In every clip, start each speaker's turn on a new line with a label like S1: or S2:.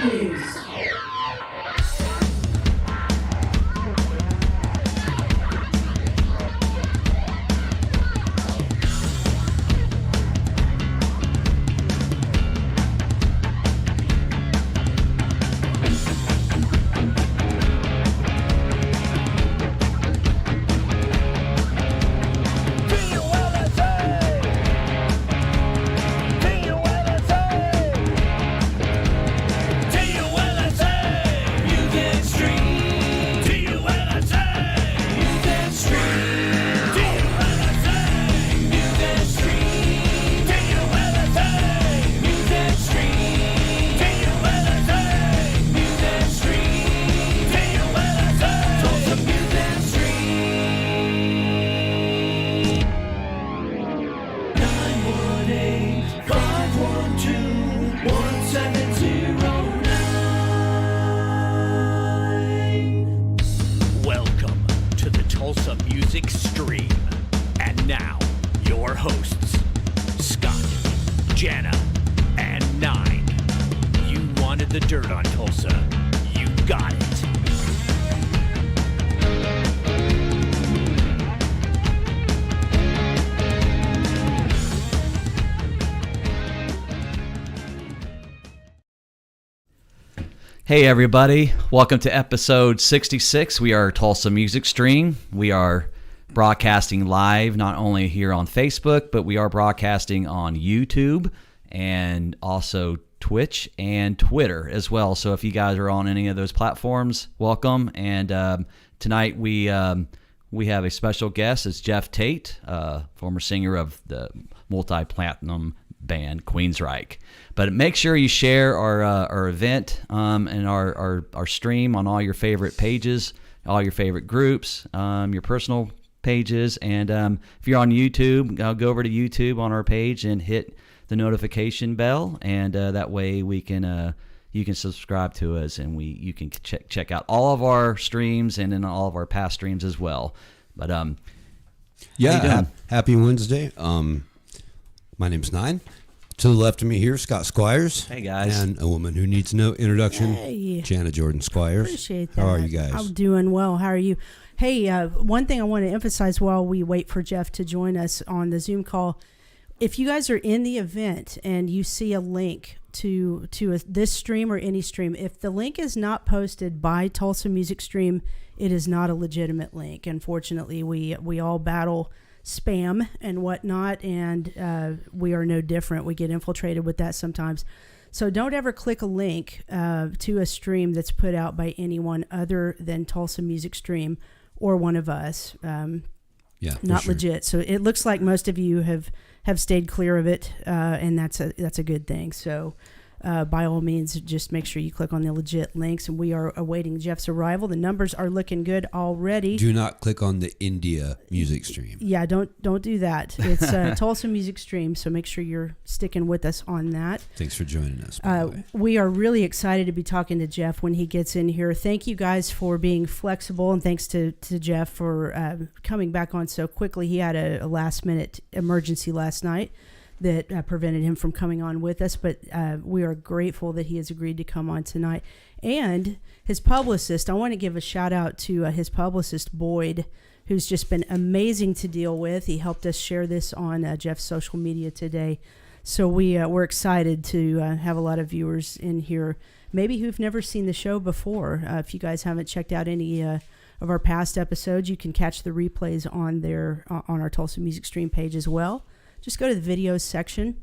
S1: news.
S2: Welcome to the Tulsa Music Stream. And now, your hosts, Scott, Jana, and Nine. You wanted the dirt on Tulsa. You got it.
S3: Hey everybody, welcome to episode 66. We are Tulsa Music Stream. We are broadcasting live not only here on Facebook, but we are broadcasting on YouTube and also Twitch and Twitter as well. So if you guys are on any of those platforms, welcome. And tonight we have a special guest. It's Geoff Tate, former singer of the multi-platinum band Queensryche. But make sure you share our event and our stream on all your favorite pages, all your favorite groups, your personal pages. And if you're on YouTube, go over to YouTube on our page and hit the notification bell, and that way we can you can subscribe to us, and you can check out all of our streams and then all of our past streams as well. But
S4: happy Wednesday. My name's Nine. To the left of me here, Scott Squires.
S3: Hey, guys.
S4: And a woman who needs no introduction,
S5: Hey.
S4: Jana Jordan Squires.
S5: Appreciate that.
S4: How are you guys?
S5: I'm doing well. How are you? Hey, one thing I want to emphasize while we wait for Geoff to join us on the Zoom call, if you guys are in the event and you see a link to this stream or any stream, if the link is not posted by Tulsa Music Stream, it is not a legitimate link. Unfortunately, we all battle spam and whatnot, and we are no different. We get infiltrated with that sometimes. So don't ever click a link to a stream that's put out by anyone other than Tulsa Music Stream or one of us. Not
S4: sure.
S5: Legit. So it looks like most of you have stayed clear of it, and that's a good thing. So by all means, just make sure you click on the legit links, and we are awaiting Geoff's arrival. The numbers are looking good already.
S4: Do not click on the India music stream.
S5: Yeah, don't do that. It's Tulsa Music Stream, so make sure you're sticking with us on that.
S4: Thanks for joining us, by the way.
S5: We are really excited to be talking to Geoff when he gets in here. Thank you guys for being flexible, and thanks to Geoff for coming back on so quickly. He had a last-minute emergency last night that prevented him from coming on with us, but we are grateful that he has agreed to come on tonight. And his publicist, I want to give a shout out to his publicist, Boyd, who's just been amazing to deal with. He helped us share this on Geoff's social media today. So we're excited to have a lot of viewers in here, maybe who've never seen the show before. If you guys haven't checked out any of our past episodes, you can catch the replays on our Tulsa Music Stream page as well. Just go to the videos section.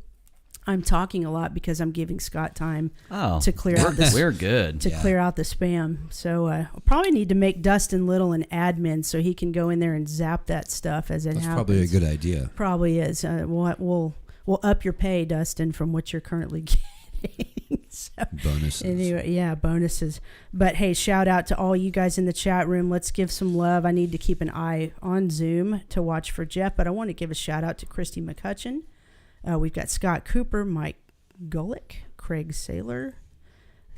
S5: I'm talking a lot because I'm giving Scott time to clear out the
S3: we're good
S5: clear out the spam. So we'll probably need to make Dustin Little an admin so he can go in there and zap that stuff as it happens.
S4: That's probably a good idea.
S5: Probably is. We'll up your pay, Dustin, from what you're currently getting. So,
S4: bonuses.
S5: Anyway, yeah, bonuses. But hey, shout out to all you guys in the chat room. Let's give some love. I need to keep an eye on Zoom to watch for Geoff, but I want to give a shout out to Christy McCutcheon. We've got Scott Cooper, Mike Golick, Craig Saylor,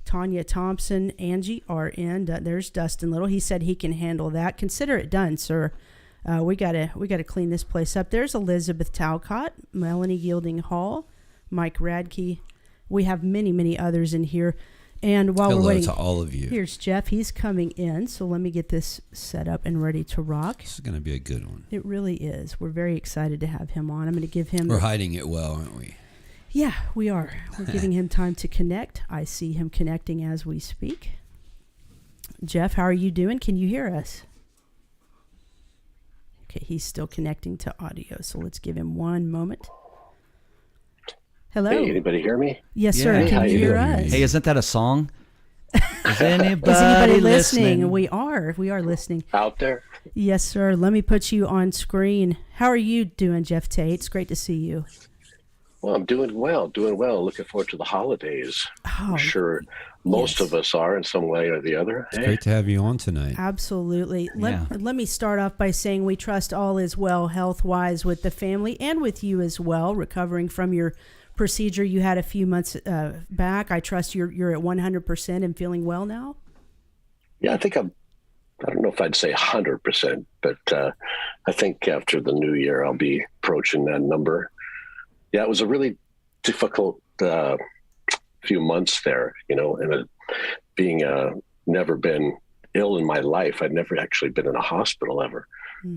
S5: Tanya Thompson, Angie RN. There's Dustin Little. He said he can handle that. Consider it done, sir. We gotta clean this place up. There's Elizabeth Talcott, Melanie Gilding Hall, Mike Radke. We have many, many others in here. And while
S4: Hello
S5: we're waiting,
S4: to all of you.
S5: here's Geoff. He's coming in, so let me get this set up and ready to rock.
S4: This is going to be a good one.
S5: It really is. We're very excited to have him on. I'm going to give him...
S4: We're hiding it well, aren't we?
S5: Yeah, we are. We're giving him time to connect. I see him connecting as we speak. Geoff, how are you doing? Can you hear us? Okay, he's still connecting to audio, so let's give him one moment. Hello.
S1: Hey, anybody hear me?
S5: Yes, sir.
S3: Yeah.
S5: Can
S1: How
S5: you
S1: you
S5: hear
S1: doing?
S5: us?
S3: Hey, isn't that a song? Is anybody,
S5: Is anybody listening?
S3: listening?
S5: We are listening.
S1: Out there?
S5: Yes, sir. Let me put you on screen. How are you doing, Geoff Tate? It's great to see you.
S1: Well, I'm doing well. Looking forward to the holidays.
S5: Oh,
S1: I'm sure most
S5: yes.
S1: of us are in some way or the other.
S4: It's great to have you on tonight.
S5: absolutely.
S3: Yeah.
S5: Let me start off by saying we trust all is well health-wise with the family and with you as well, recovering from your procedure you had a few months back. I trust you're at 100% and feeling well now?
S1: Yeah, I think I don't know if I'd say 100%, but I think after the new year, I'll be approaching that number. Yeah, it was a really difficult few months there, and being never been ill in my life. I'd never actually been in a hospital ever.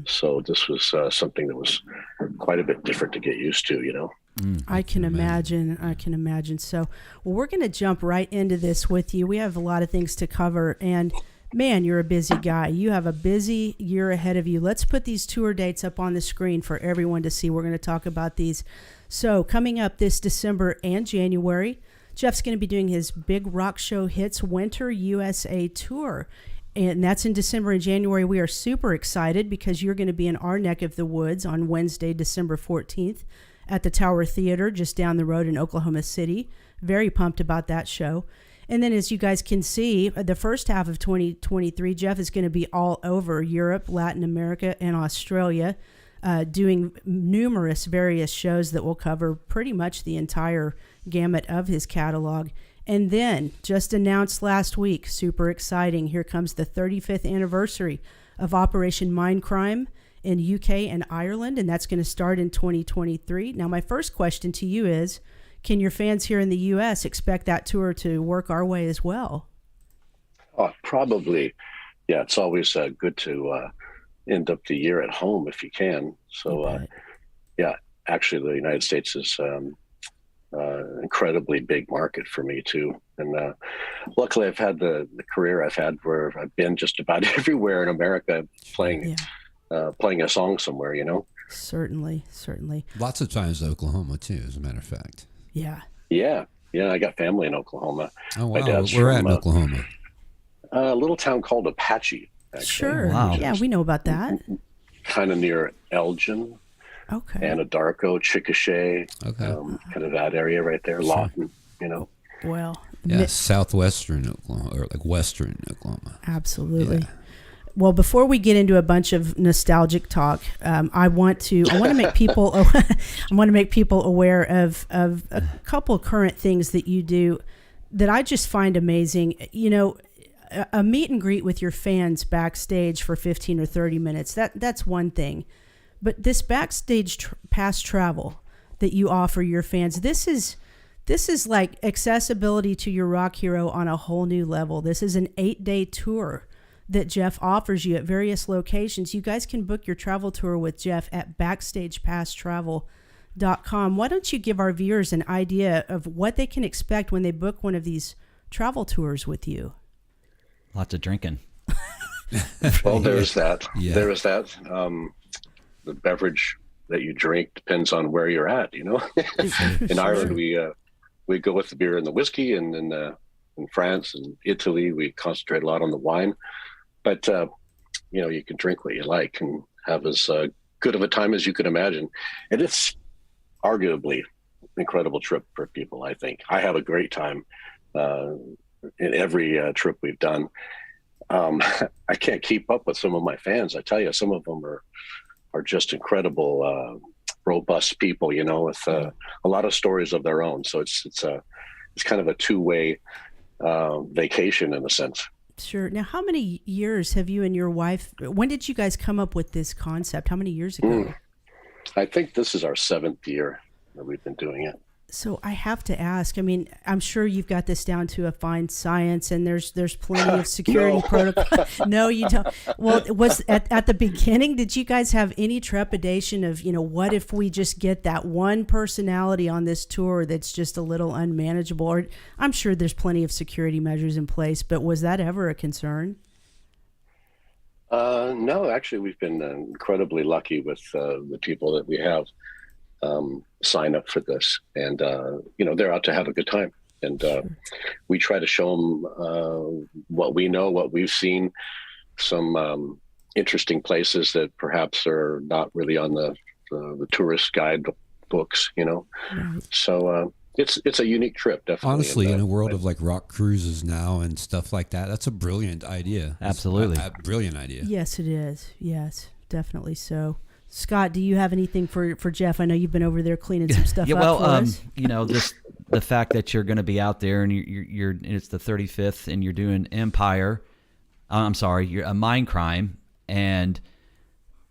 S1: So this was something that was quite a bit different to get used to,
S5: I can imagine. So, well, we're going to jump right into this with you. We have a lot of things to cover, and man, you're a busy guy. You have a busy year ahead of you. Let's put these tour dates up on the screen for everyone to see. We're going to talk about these. So, coming up this December and January, Geoff's going to be doing his Big Rock Show Hits Winter USA Tour. And that's in December and January. We are super excited because you're going to be in our neck of the woods on Wednesday, December 14th at the Tower Theater just down the road in Oklahoma City. Very pumped about that show. And then as you guys can see, the first half of 2023, Geoff is going to be all over Europe, Latin America, and Australia, doing numerous various shows that will cover pretty much the entire gamut of his catalog. And then, just announced last week, super exciting, here comes the 35th anniversary of Operation Mindcrime in UK and Ireland, and that's going to start in 2023. Now, my first question to you is, can your fans here in the U.S. expect that tour to work our way as well?
S1: Oh, probably. Yeah, it's always good to end up the year at home if you can. So, yeah, actually, the United States is incredibly big market for me too, and luckily I've had the career I've had where I've been just about everywhere in America playing a song somewhere.
S5: Certainly.
S4: Lots of times Oklahoma too, as a matter of fact.
S5: Yeah.
S1: I got family in Oklahoma.
S4: Oh
S1: My
S4: wow,
S1: dad's
S4: we're
S1: from,
S4: at Oklahoma.
S1: A little town called Apache, actually.
S5: Sure.
S3: Wow.
S5: Yeah, we know about that.
S1: Kind of near Elgin,
S5: Okay.
S1: Anadarko, Chickasha,
S4: Okay.
S1: kind of that area right there, Lawton,
S5: Well,
S4: Yeah, southwestern Oklahoma, or like western Oklahoma.
S5: absolutely.
S4: Yeah.
S5: Well, before we get into a bunch of nostalgic talk, I want to make people aware of a couple current things that you do that I just find amazing. A meet and greet with your fans backstage for 15 or 30 minutes. That's one thing. But this backstage pass travel that you offer your fans, this is like accessibility to your rock hero on a whole new level. This is an 8-day tour that Geoff offers you at various locations. You guys can book your travel tour with Geoff at BackstagePassTravel.com. Why don't you give our viewers an idea of what they can expect when they book one of these travel tours with you?
S3: Lots of drinking.
S1: Well, there's that.
S4: Yeah.
S1: There is that. The beverage that you drink depends on where you're at. In Ireland, we go with the beer and the whiskey, and in France and Italy, we concentrate a lot on the wine. But you can drink what you like and have as good of a time as you can imagine. And it's arguably an incredible trip for people. I think I have a great time in every trip we've done. I can't keep up with some of my fans. I tell you, some of them are just incredible, robust people, with a lot of stories of their own. So it's kind of a two-way vacation in a sense.
S5: Sure. Now, how many years have you and your wife, when did you guys come up with this concept? How many years ago?
S1: I think this is our 7th year that we've been doing it.
S5: So I have to ask, I mean, I'm sure you've got this down to a fine science, and there's plenty of security protocol. No, you don't. Well, was at the beginning, did you guys have any trepidation of, what if we just get that one personality on this tour that's just a little unmanageable? Or I'm sure there's plenty of security measures in place, but was that ever a concern?
S1: No, actually, we've been incredibly lucky with the people that we have sign up for this, and they're out to have a good time, and we try to show them what we know, what we've seen, some interesting places that perhaps are not really on the tourist guide books,
S5: Right.
S1: So it's a unique trip, definitely.
S4: Honestly, in a world of like rock cruises now and stuff like that, that's a brilliant idea.
S3: Absolutely.
S4: A brilliant idea.
S5: Yes, it is. Yes, definitely so. Scott, do you have anything for Geoff? I know you've been over there cleaning some stuff up for us.
S3: Just the fact that you're going to be out there and you're it's the 35th and you're doing Empire. You're a Mindcrime, and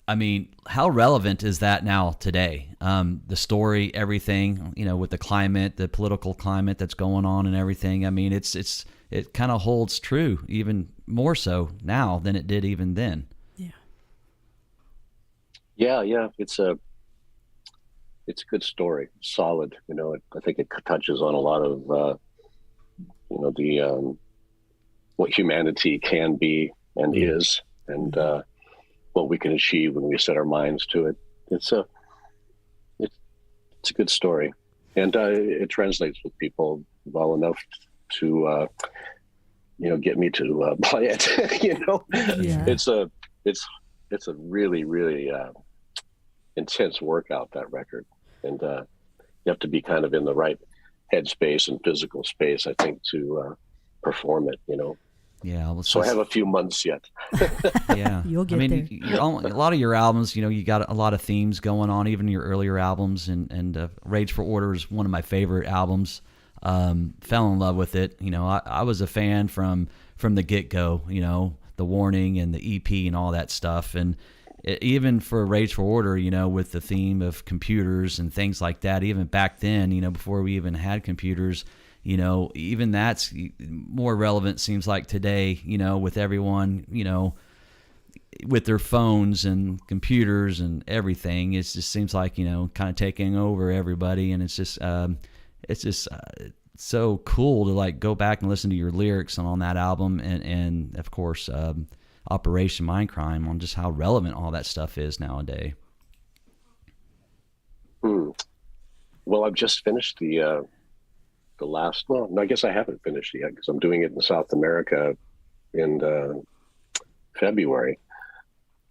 S3: I mean, how relevant is that now today? The story, everything, with the climate, the political climate that's going on and everything. I mean, it kind of holds true even more so now than it did even then.
S1: Yeah, it's a good story, solid. I think it touches on a lot of the what humanity can be and is, and what we can achieve when we set our minds to it. It's a good story, and it translates with people well enough to get me to buy it.
S5: Yeah.
S1: It's a really, really intense workout, that record, and you have to be kind of in the right headspace and physical space, I think, to perform it.
S3: Yeah.
S1: So I have a few months yet.
S3: Yeah,
S5: You'll get there.
S3: A lot of your albums, you got a lot of themes going on, even your earlier albums, and Rage for Order is one of my favorite albums. Fell in love with it. I was a fan from the get-go. The Warning and the EP and all that stuff, and even for Rage for Order, with the theme of computers and things like that, even back then, before we even had computers, even that's more relevant, seems like today, with everyone, with their phones and computers and everything. It just seems like, kind of taking over everybody, and it's just so cool to like go back and listen to your lyrics on that album, and of course Operation Mindcrime, on just how relevant all that stuff is nowadays.
S1: Well, I've just finished the last. Well, no, I guess I haven't finished it yet, because I'm doing it in South America in February,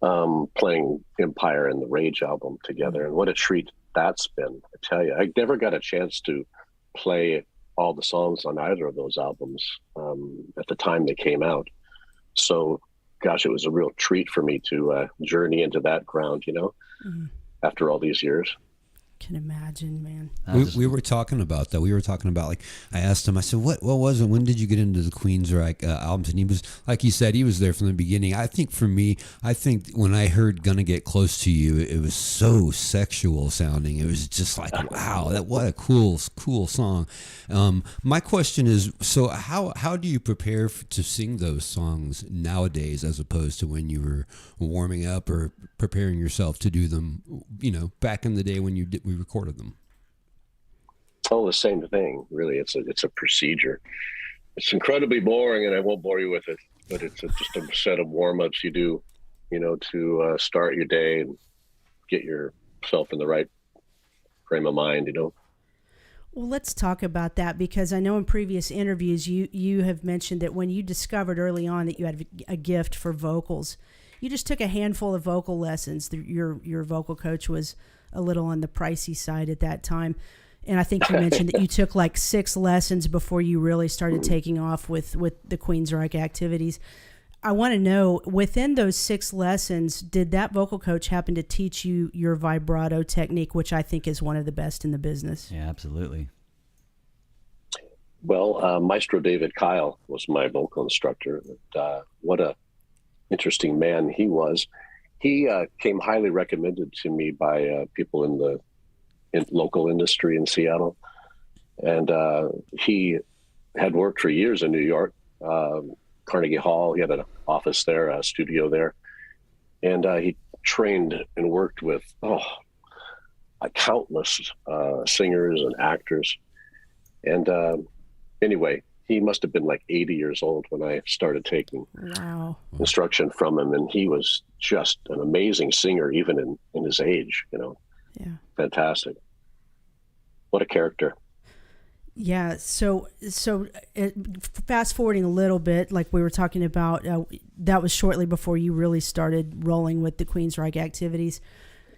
S1: playing Empire and the Rage album together, and what a treat that's been. I tell you, I never got a chance to play all the songs on either of those albums at the time they came out. So, gosh, it was a real treat for me to journey into that ground, after all these years.
S5: Can imagine, man.
S4: We were talking about that. We were talking about, like, I asked him, I said, what was it? When did you get into the Queensryche albums? And he was, like you said, he was there from the beginning. I think for me, when I heard Gonna Get Close to You, it was so sexual sounding. It was just like, wow, what a cool song. My question is, so how do you prepare to sing those songs nowadays, as opposed to when you were warming up or preparing yourself to do them, back in the day when we recorded them?
S1: Oh, the same thing, really. It's a procedure. It's incredibly boring, and I won't bore you with it, but it's just a set of warm-ups you do, to start your day and get yourself in the right frame of mind,
S5: Well, let's talk about that, because I know in previous interviews you have mentioned that when you discovered early on that you had a gift for vocals, you just took a handful of vocal lessons. Your vocal coach was a little on the pricey side at that time. And I think you mentioned that you took like 6 lessons before you really started taking off with the Queensryche activities. I want to know, within those 6 lessons, did that vocal coach happen to teach you your vibrato technique, which I think is one of the best in the business?
S3: Yeah, absolutely.
S1: Well, Maestro David Kyle was my vocal instructor. What a interesting man he was. He came highly recommended to me by people in the local industry in Seattle. And he had worked for years in New York, Carnegie Hall. He had an office there, a studio there. And he trained and worked with countless singers and actors. And anyway, he must have been like 80 years old when I started taking instruction from him. And he was just an amazing singer, even in his age,
S5: Yeah.
S1: Fantastic. What a character.
S5: Yeah. So fast forwarding a little bit, like we were talking about, that was shortly before you really started rolling with the Queensryche activities.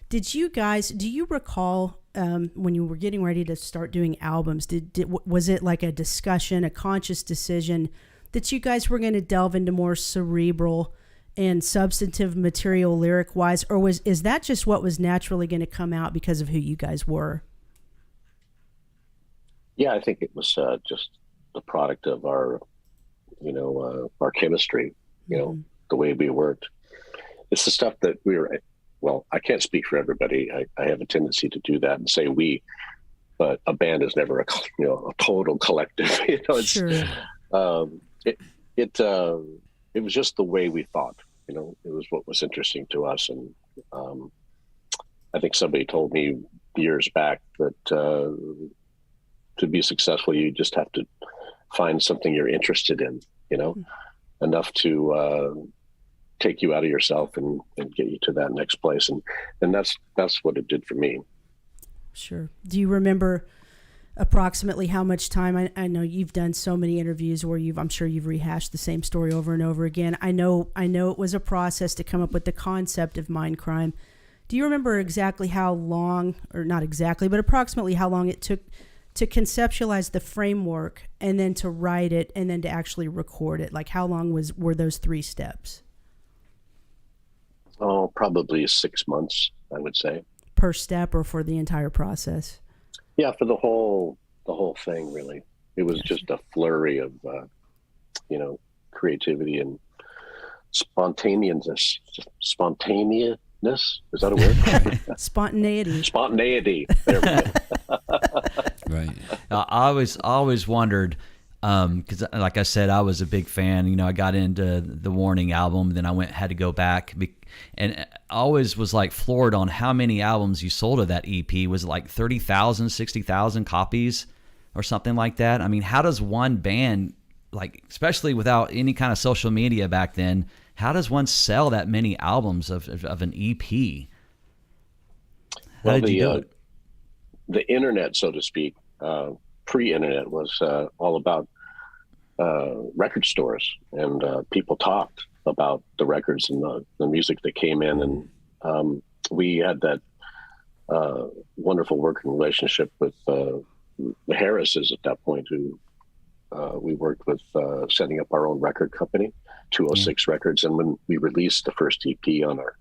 S5: Do you recall when you were getting ready to start doing albums, was it like a discussion, a conscious decision that you guys were going to delve into more cerebral and substantive material lyric wise, or is that just what was naturally going to come out because of who you guys were?
S1: Yeah, I think it was just the product of our chemistry, the way we worked. It's the stuff that I can't speak for everybody. I have a tendency to do that and say we, but a band is never a total collective. It's,
S5: sure.
S1: It was just the way we thought. It was what was interesting to us, and I think somebody told me years back that to be successful, you just have to find something you're interested in. Enough to take you out of yourself and get you to that next place, and that's what it did for me.
S5: Sure. Do you remember approximately how much time? I know you've done so many interviews where I'm sure you've rehashed the same story over and over again. I know it was a process to come up with the concept of Mindcrime. Do you remember exactly how long, or not exactly, but approximately how long it took to conceptualize the framework and then to write it and then to actually record it? Like how long were those 3 steps?
S1: Oh, probably 6 months, I would say.
S5: Per step, or for the entire process?
S1: Yeah, for the whole thing, really. It was just a flurry of, creativity and spontaneousness. Spontaneousness? Is that a word?
S5: Spontaneity.
S1: Spontaneity. There we go.
S4: Right.
S3: I always wondered, because like I said, I was a big fan. I got into the Warning album, then I had to go back, and I always was like floored on how many albums you sold of that EP. Was it like 30,000, 60,000 copies or something like that? I mean, how does one band, like especially without any kind of social media back then, how does one sell that many albums of an EP? How did you do it?
S1: The internet, so to speak, pre-internet was all about record stores, and people talked about the records and the music that came in, and we had that wonderful working relationship with the Harrises at that point, who we worked with setting up our own record company, 206 Records, and when we released the first EP on our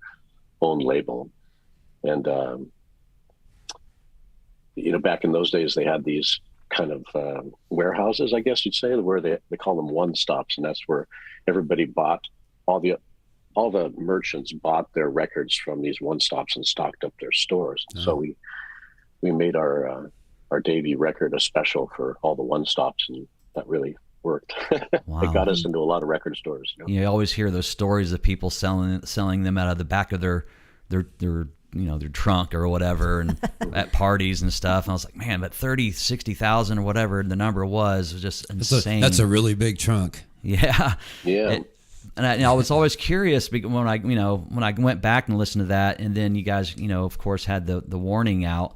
S1: own label, and back in those days, they had these kind of warehouses, I guess you'd say, where they call them one-stops, and that's where everybody bought, all the merchants bought their records from these one-stops and stocked up their stores. Oh. So we made our debut record a special for all the one-stops, and that really worked. Wow. It got us into a lot of record stores.
S3: You always hear those stories of people selling them out of the back of their trunk or whatever, and at parties and stuff. And I was like, man, but 30, 60,000 or whatever the number was just insane.
S4: That's a really big trunk.
S3: Yeah.
S1: Yeah.
S3: And I was always curious when I went back and listened to that, and then you guys, of course, had the Warning out.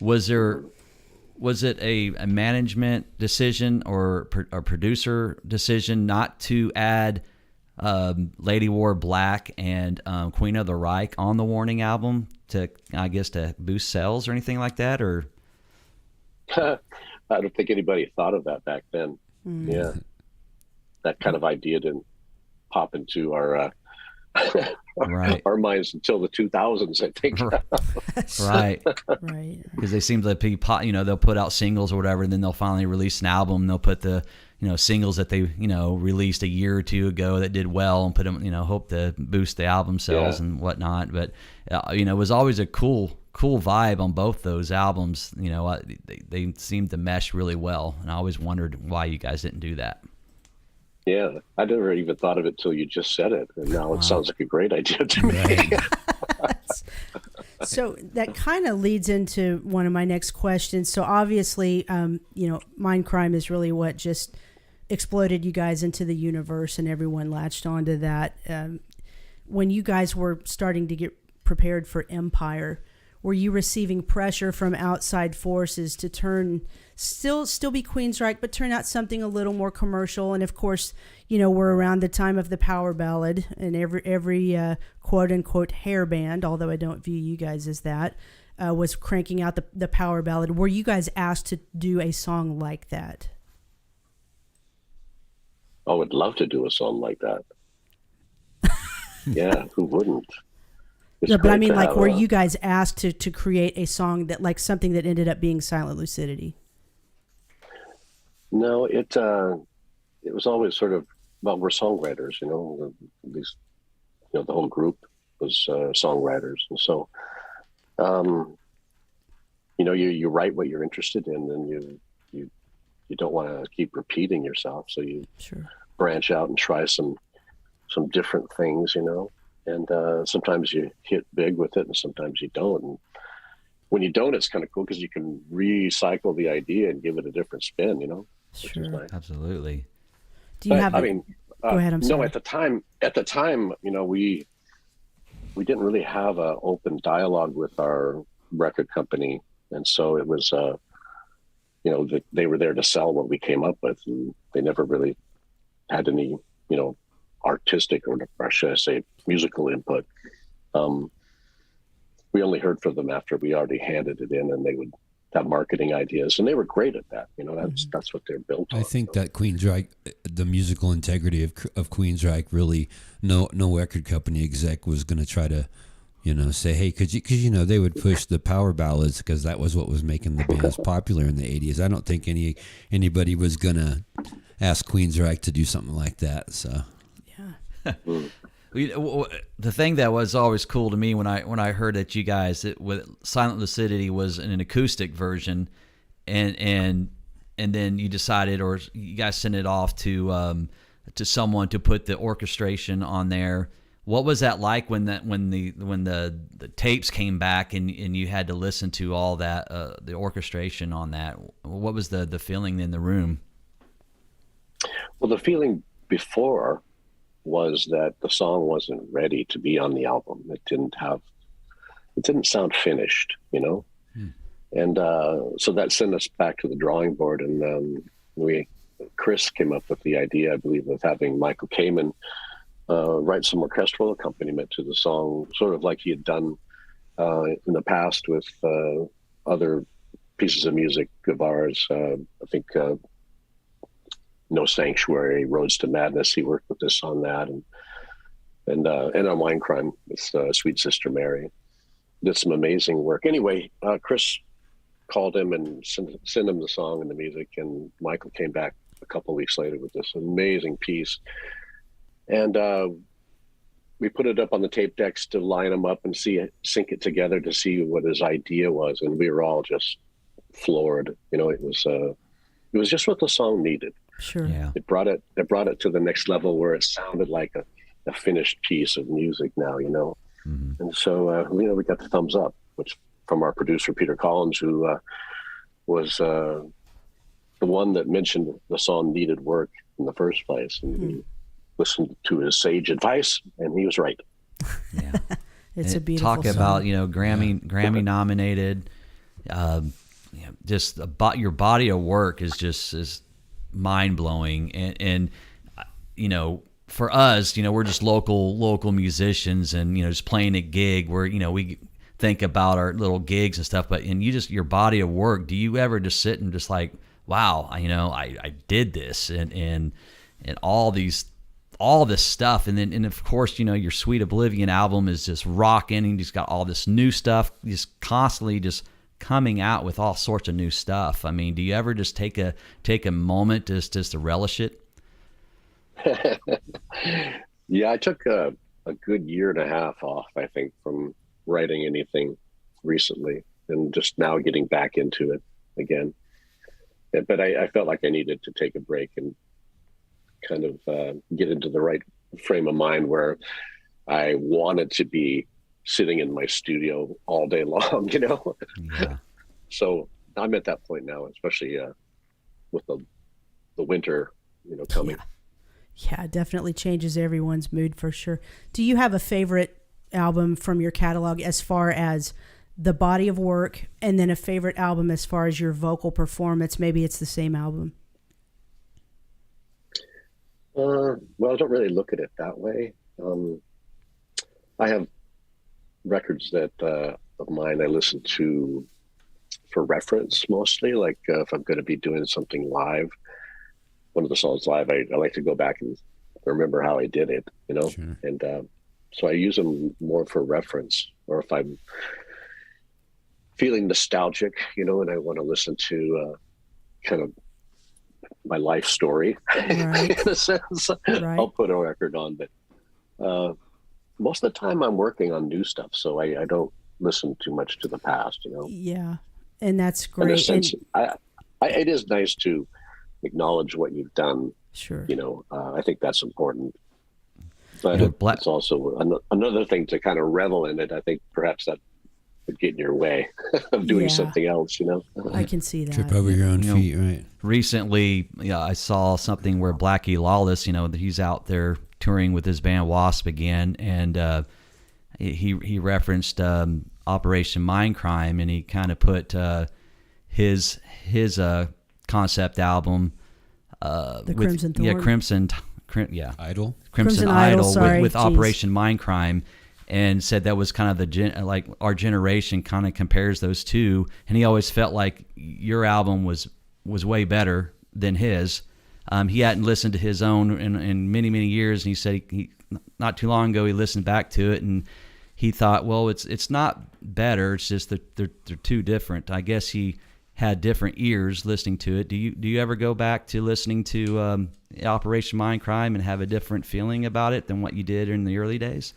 S3: Was it a management decision or a producer decision not to add Lady Wore Black and Queen of the Reich on the Warning album to boost sales or anything like that? Or
S1: I don't think anybody thought of that back then. Yeah, that kind of idea didn't pop into our
S3: right.
S1: our minds until the 2000s, I think.
S3: Right.
S5: Right.
S3: Because they seem to be they'll put out singles or whatever, and then they'll finally release an album, and they'll put the singles that they released a year or two ago that did well, and put them hope to boost the album sales and whatnot. But it was always a cool cool vibe on both those albums. You know, they seem to mesh really well, and I always wondered why you guys didn't do that.
S1: Yeah, I never even thought of it till you just said it, and now it sounds like a great idea to me.
S5: So that kind of leads into one of my next questions. So obviously, you know, Mindcrime is really what just exploded you guys into the universe, and everyone latched onto that. When you guys were starting to get prepared for Empire, were you receiving pressure from outside forces to turn still be Queensryche, but turn out something a little more commercial? And of course, you know, we're around the time of the power ballad, and every quote unquote hair band, although I don't view you guys as that, was cranking out the power ballad. Were you guys asked to do a song like that?
S1: I would love to do a song like that. Yeah, who wouldn't?
S5: No, but I mean, like, were you guys asked to create a song that, like, something that ended up being Silent Lucidity?
S1: No, it was always sort of, well, we're songwriters, you know. These, you know, the whole group was songwriters, and so, you know, you write what you're interested in, and you don't want to keep repeating yourself, so you branch out and try some different things, you know. And sometimes you hit big with it, and sometimes you don't. And when you don't, it's kind of cool because you can recycle the idea and give it a different spin, you know. Which is nice.
S3: Absolutely.
S5: Do you have?
S1: I mean,
S5: go ahead. I'm sorry.
S1: No, at the time, you know, we didn't really have an open dialogue with our record company, and so it was, you know, they were there to sell what we came up with, and they never really had any, you know, artistic, or should I say musical input. We only heard from them after we already handed it in, and they would have marketing ideas, and they were great at that. You know, that's what they're built on.
S4: I think that Queensryche, the musical integrity of Queensryche, really no record company exec was going to try to, you know, say, hey, because you know, they would push the power ballads because that was what was making the bands popular in the 80s. I don't think anybody was going to ask Queensryche to do something like that. So
S3: the thing that was always cool to me when I heard that you guys with Silent Lucidity was an acoustic version, and then you decided, or you guys sent it off to someone to put the orchestration on there. What was that like when the tapes came back and you had to listen to all that the orchestration on that? What was the feeling in the room?
S1: Well, the feeling before was that the song wasn't ready to be on the album. It didn't sound finished, you know? And so that sent us back to the drawing board, and Chris came up with the idea, I believe, of having Michael Kamen write some orchestral accompaniment to the song, sort of like he had done in the past with other pieces of music of ours. I think No Sanctuary, Roads to Madness, he worked with us on that, and on Mindcrime with Sweet Sister Mary. Did some amazing work. Anyway, Chris called him and sent him the song and the music, and Michael came back a couple of weeks later with this amazing piece. And we put it up on the tape decks to line them up and sync it together to see what his idea was, and we were all just floored. You know, it was just what the song needed.
S5: Sure.
S3: Yeah.
S1: It brought it to the next level where it sounded like a finished piece of music now, you know.
S3: Mm-hmm.
S1: And so, you know, we got the thumbs up, which from our producer, Peter Collins, who was the one that mentioned the song needed work in the first place. And we listened to his sage advice, and he was right.
S3: Yeah.
S5: It's a beautiful
S3: talk
S5: song.
S3: about, you know, Grammy nominated. You know, just your body of work is mind blowing, and you know, for us, you know, we're just local musicians, and you know, just playing a gig where, you know, we think about our little gigs and stuff, but your body of work, do you ever just sit and just like, wow, you know, I did this, and all this stuff, and then of course, you know, your Sweet Oblivion album is just rocking, and you just got all this new stuff, just constantly just coming out with all sorts of new stuff. I mean, do you ever just take a moment just to relish it?
S1: Yeah, I took a good year and a half off, I think, from writing anything. recently, and just now getting back into it again. But I felt like I needed to take a break and kind of get into the right frame of mind where I wanted to be sitting in my studio all day long, you know?
S3: Yeah.
S1: So I'm at that point now, especially with the winter, you know, coming.
S5: Yeah, it definitely changes everyone's mood for sure. Do you have a favorite album from your catalog as far as the body of work, and then a favorite album as far as your vocal performance? Maybe it's the same album.
S1: Well, I don't really look at it that way. I have records that of mine I listen to for reference mostly. Like if I'm going to be doing something live, one of the songs live, I like to go back and remember how I did it, you know?
S4: Sure.
S1: And so I use them more for reference, or if I'm feeling nostalgic, you know, and I want to listen to kind of my life story,
S5: Right.
S1: in a sense,
S5: Right.
S1: I'll put a record on. But most of the time I'm working on new stuff, so I don't listen too much to the past, you know?
S5: Yeah, and that's
S1: In a
S5: great.
S1: sense, it is nice to acknowledge what you've done,
S5: Sure.
S1: you know. I think that's important. But
S3: You know,
S1: it's also another thing to kind of revel in it. I think perhaps that would get in your way of doing
S5: Yeah.
S1: something else, you know?
S5: I can see that.
S4: Trip over your own
S3: You know,
S4: feet, right?
S3: Recently, I saw something where Blackie Lawless, you know, he's out there touring with his band Wasp again, and he referenced Operation Mindcrime, and he kind of put his concept album,
S5: The Crimson Thorn.
S4: Idol.
S3: Crimson
S5: Idol,
S3: Idol
S5: sorry,
S3: with
S5: geez.
S3: Operation Mindcrime, and said that was kind of like our generation kind of compares those two, and he always felt like your album was way better than his. He hadn't listened to his own in many years, and he said he not too long ago he listened back to it, and he thought, well, it's not better, it's just that they're too different. I guess he had different ears listening to it. Do you ever go back to listening to Operation Mindcrime and have a different feeling about it than what you did in the early days?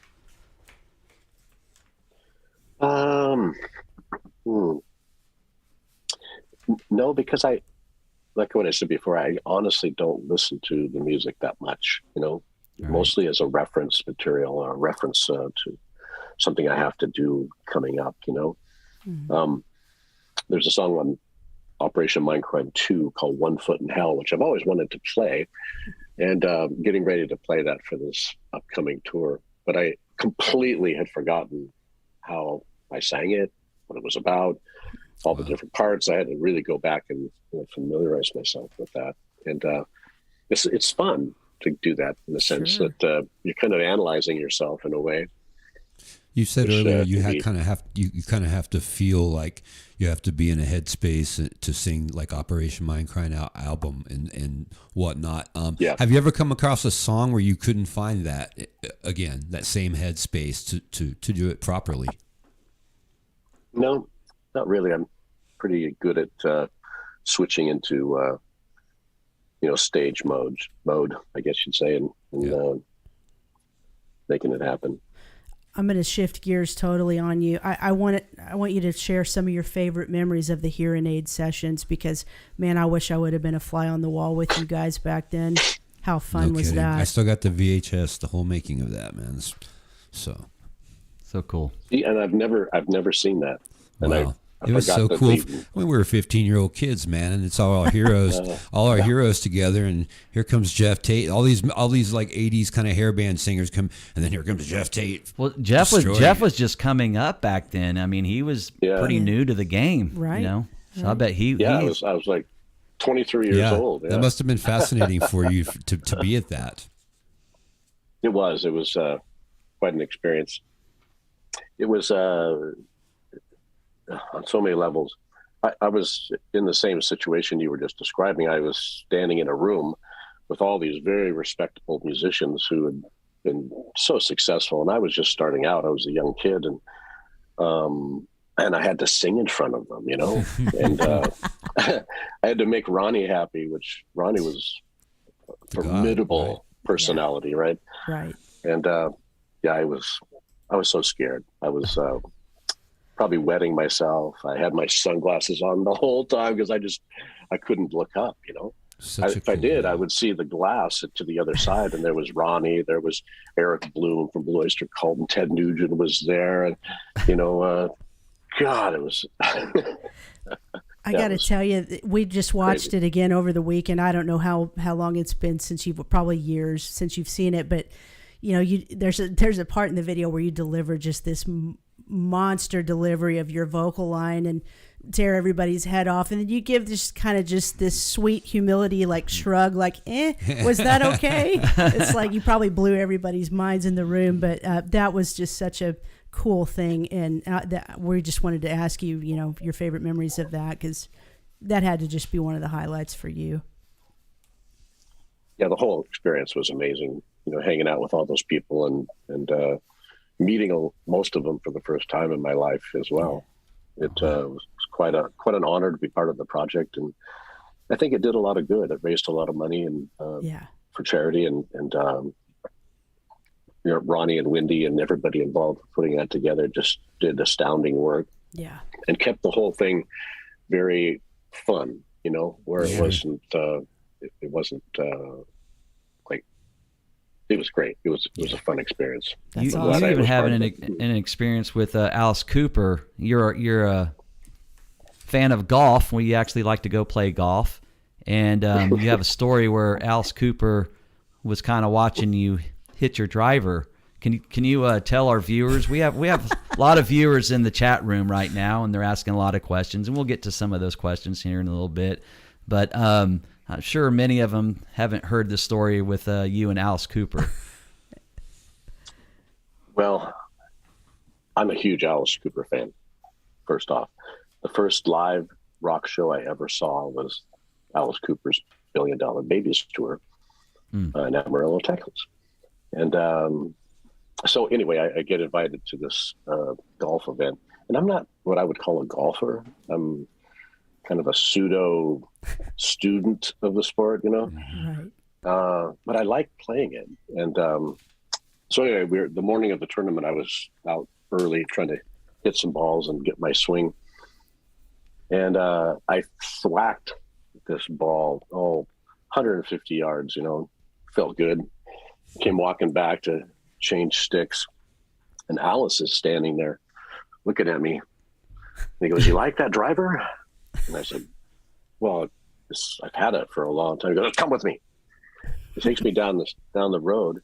S1: No, because like what I said before, I honestly don't listen to the music that much, you know,
S3: Right.
S1: mostly as a reference material or a reference to something I have to do coming up, you know. There's a song on Operation Mindcrime 2 called One Foot in Hell, which I've always wanted to play, and getting ready to play that for this upcoming tour. But I completely had forgotten how I sang it, what it was about, all the different parts. I had to really go back and familiarize myself with that. And it's fun to do that in the sense
S5: Sure.
S1: that you're kind of analyzing yourself in a way.
S4: You said
S1: Which,
S4: earlier you
S1: can be-
S4: kind of have to feel like you have to be in a headspace to sing like Operation Mindcrime album and whatnot.
S1: Yeah.
S4: Have you ever come across a song where you couldn't find that again, that same headspace to do it properly?
S1: No, not really. I'm pretty good at switching into stage mode, I guess you'd say, and making it happen.
S5: I'm going to shift gears totally on you. I want you to share some of your favorite memories of the Hearing Aid sessions, because, man, I wish I would have been a fly on the wall with you guys back then. How fun
S4: No
S5: was
S4: kidding.
S5: that?
S4: I still got the VHS, the whole making of that, man. So
S3: cool.
S1: See, and I've never seen that. And
S4: wow.
S1: I
S4: It was
S1: forgot
S4: so
S1: that
S4: cool.
S1: they-
S4: When we were 15-year-old kids, man, and it's all our heroes, heroes together. And here comes Geoff Tate. All these like 80s kind of hair band singers come, and then here comes Geoff Tate.
S3: Well, Jeff
S4: Destroying
S3: was just coming up back then. I mean, he was pretty new to the game,
S5: Right.
S3: You know, so I bet he.
S1: I was like 23 years old. Yeah.
S4: That must have been fascinating for you to be at that.
S1: It was quite an experience. It was on so many levels. I was in the same situation you were just describing. I was standing in a room with all these very respectable musicians who had been so successful, and I was just starting out. I was a young kid, and I had to sing in front of them, you know. And I had to make Ronnie happy, which Ronnie was a formidable personality, right?
S5: Right.
S1: And I was so scared. I was probably wetting myself. I had my sunglasses on the whole time because I couldn't look up, you know. If I did, I would see the glass to the other side, and there was Ronnie, there was Eric Bloom from Blue Oyster Cult, and Ted Nugent was there, and you know, God, it was.
S5: I got to tell you, we just watched it again over the weekend. I don't know how long it's been since probably years since you've seen it, but you know, there's a part in the video where you deliver just this monster delivery of your vocal line and tear everybody's head off, and then you give this kind of just this sweet humility, like shrug, like was that okay? It's like you probably blew everybody's minds in the room, but that was just such a cool thing, and we just wanted to ask you, you know, your favorite memories of that, because that had to just be one of the highlights for you.
S1: Yeah, the whole experience was amazing, you know, hanging out with all those people and meeting most of them for the first time in my life as well. It was quite an honor to be part of the project, and I think it did a lot of good. It raised a lot of money and for charity, and you know, Ronnie and Wendy and everybody involved putting that together just did astounding work. Yeah, and kept the whole thing very fun. You know, where it wasn't like, it was great. It was a fun experience.
S3: You even having an experience with Alice Cooper. You're a fan of golf. We actually like to go play golf, and you have a story where Alice Cooper was kind of watching you hit your driver. Can you tell our viewers? We have a lot of viewers in the chat room right now, and they're asking a lot of questions, and we'll get to some of those questions here in a little bit. But I'm sure many of them haven't heard the story with you and Alice Cooper.
S1: Well, I'm a huge Alice Cooper fan. First off, the first live rock show I ever saw was Alice Cooper's $1 Billion Babies tour in Amarillo, Texas. And so anyway, I get invited to this golf event, and I'm not what I would call a golfer. I'm kind of a pseudo student of the sport, you know. Right. But I like playing it, and so anyway, the morning of the tournament, I was out early trying to hit some balls and get my swing, and I thwacked this ball 150 yards. You know, felt good. Came walking back to change sticks, and Alice is standing there looking at me. And he goes, "You like that driver?" And I said, "Well, I've had it for a long time." He goes, "Come with me." He takes me down the road,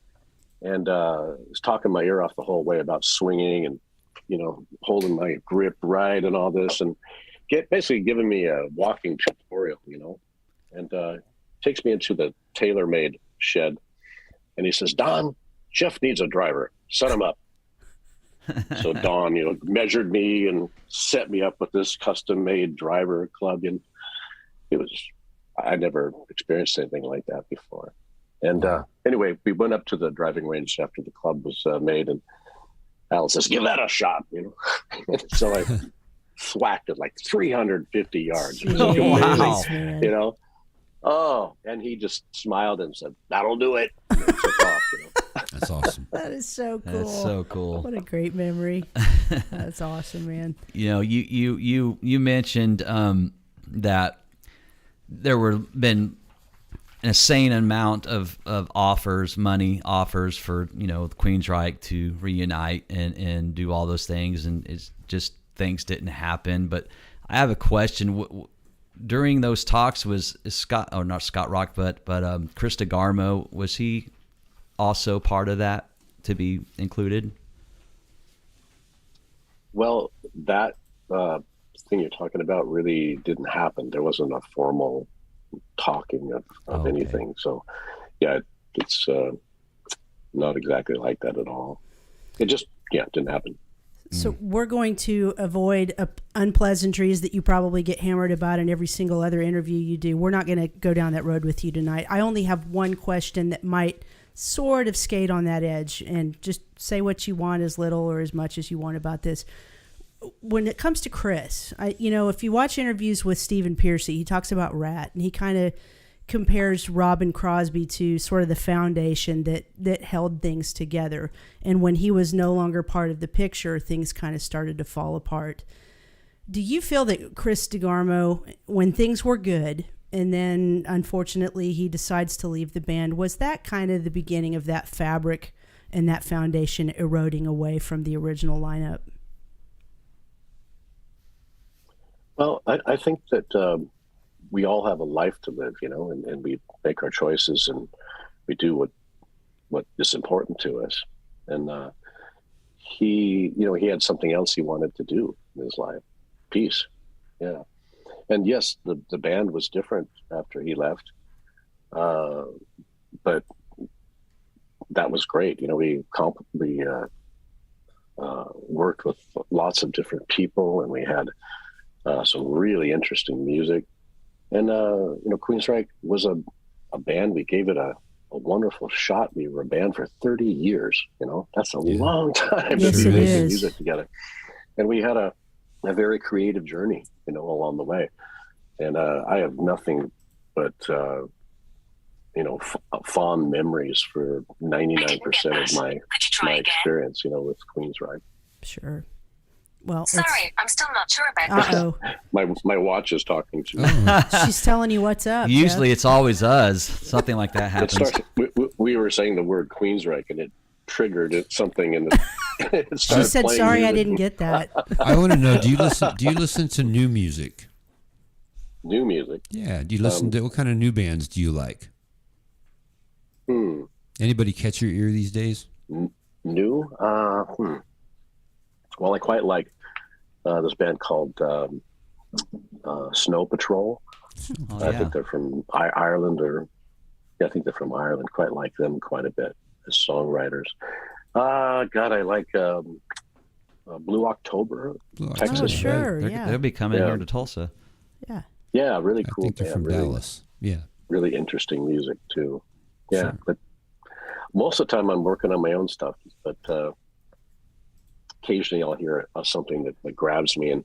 S1: and was talking my ear off the whole way about swinging and, you know, holding my grip right and all this, and basically giving me a walking tutorial, you know, and takes me into the TaylorMade shed. And he says, "Don, Geoff needs a driver. Set him up." So Don, you know, measured me and set me up with this custom-made driver club. And I never experienced anything like that before. And anyway, we went up to the driving range after the club was made, and Alice says, "Give that a shot," you know. So I thwacked it like 350 yards. It was amazing, you know. Oh, and he just smiled and said, "That'll do it." And then took off, you know.
S4: That's awesome.
S5: That is so cool.
S3: That's so cool.
S5: What a great memory. That's awesome, man.
S3: You know, you mentioned that there were been an insane amount of money offers for, you know, the Queensryche to reunite and do all those things, and it's just things didn't happen. But I have a question. During those talks, was not Scott Rock, but Chris DeGarmo, was he also part of that to be included?
S1: Well, that thing you're talking about really didn't happen. There wasn't a formal talking of anything. So yeah, it's not exactly like that at all. It just didn't happen.
S5: So we're going to avoid unpleasantries that you probably get hammered about in every single other interview you do. We're not going to go down that road with you tonight. I only have one question that might sort of skate on that edge, and just say what you want, as little or as much as you want about this. When it comes to Chris, if you watch interviews with Stephen Pearcy, he talks about Rat, and he kind of compares Robin Crosby to sort of the foundation that held things together. And when he was no longer part of the picture, things kind of started to fall apart. Do you feel that Chris DeGarmo, when things were good, and then unfortunately he decides to leave the band, was that kind of the beginning of that fabric and that foundation eroding away from the original lineup?
S1: Well, I think that we all have a life to live, and we make our choices and we do what is important to us. And he had something else he wanted to do in his life. Peace. Yeah. And yes, the band was different after he left. But that was great. We worked with lots of different people, and we had some really interesting music. And Queensryche was a band. We gave it a wonderful shot. We were a band for 30 years. That's a long time
S5: Yes,
S1: to be
S5: it
S1: making
S5: is.
S1: music together. And we had a very creative journey, along the way. And I have nothing but fond memories for 99% of my experience, with Queensryche.
S5: Sure. Well,
S6: Sorry, I'm still not sure about that.
S5: uh-oh.
S1: My watch is talking to me.
S5: She's telling you what's up.
S3: Usually
S5: Jeff.
S3: it's always us. Something like that
S1: It
S3: happens.
S1: starts. We were saying the word Queensryche, and it triggered something in the. It
S5: She
S1: started
S5: said,
S1: playing
S5: sorry, I
S1: music.
S5: didn't get that.
S4: I want to know, do you listen to new music?
S1: New music.
S4: Yeah. Do you listen to, what kind of new bands do you like? Anybody catch your ear these days?
S1: New. Well, I quite like this band called Snow Patrol.
S3: Oh,
S1: I
S3: yeah.
S1: think they're from Ireland, I think they're from Ireland. Quite like them quite a bit as songwriters. God, I like Blue October,
S4: Blue
S1: Texas.
S5: Oh, sure.
S3: They'll be coming
S1: Yeah.
S3: here to Tulsa.
S5: Yeah.
S1: Yeah, really
S4: I
S1: cool
S4: think they're
S1: band.
S4: from
S1: Really,
S4: Dallas. Yeah.
S1: really interesting music too. Yeah,
S4: Sure.
S1: but most of the time I'm working on my own stuff. But occasionally I'll hear something that grabs me, and